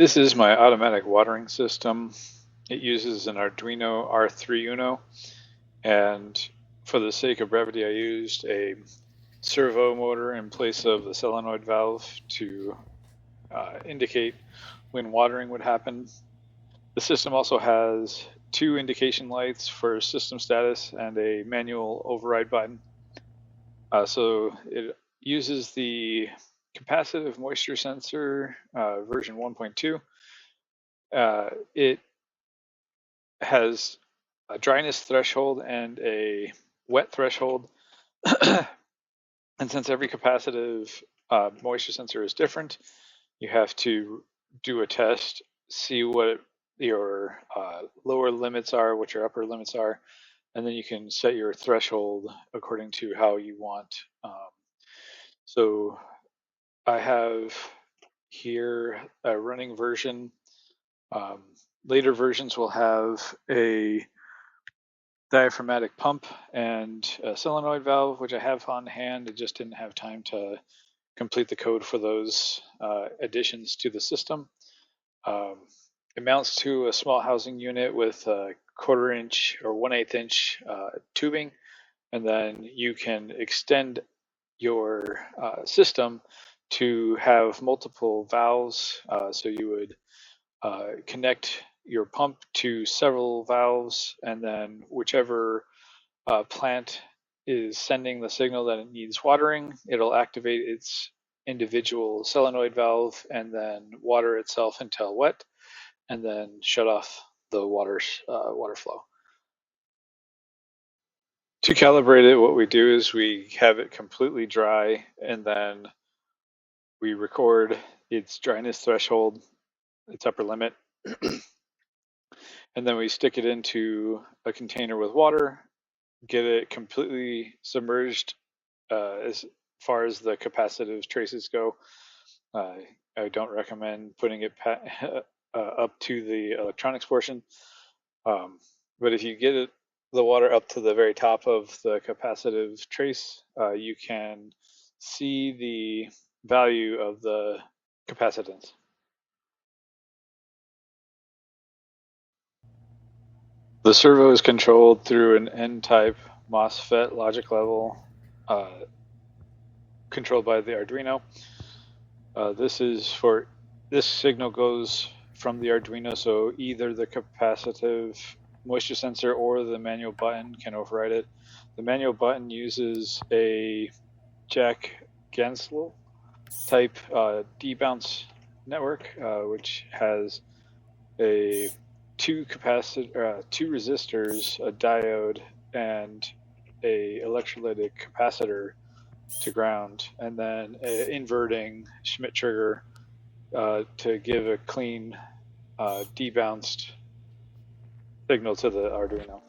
This is my automatic watering system. It uses an Arduino R3 Uno, and for the sake of brevity, I used a servo motor in place of the solenoid valve to indicate when watering would happen. The system also has two indication lights for system status and a manual override button. So it uses the capacitive moisture sensor version 1.2. It has a dryness threshold and a wet threshold. And since every capacitive moisture sensor is different, you have to do a test, see what your lower limits are, what your upper limits are, and then you can set your threshold according to how you want. So I have here a running version. Later versions will have a diaphragmatic pump and a solenoid valve, which I have on hand. I just didn't have time to complete the code for those additions to the system. It mounts to a small housing unit with a 1/4 inch or 1/8 inch tubing, and then you can extend your system to have multiple valves. So you would connect your pump to several valves, and then whichever plant is sending the signal that it needs watering, it'll activate its individual solenoid valve and then water itself until wet, and then shut off the water flow. To calibrate it, what we do is we have it completely dry, and then we record its dryness threshold, its upper limit, and then we stick it into a container with water, get it completely submerged as far as the capacitive traces go. I don't recommend putting it up to the electronics portion, but if you get the water up to the very top of the capacitive trace, you can see the value of the capacitance. The servo is controlled through an N-type MOSFET logic level controlled by the Arduino. This signal goes from the Arduino, so either the capacitive moisture sensor or the manual button can override it. The manual button uses a Jack Gensel type debounce network, which has two resistors, a diode, and a electrolytic capacitor to ground, and then an inverting Schmitt trigger to give a clean debounced signal to the Arduino.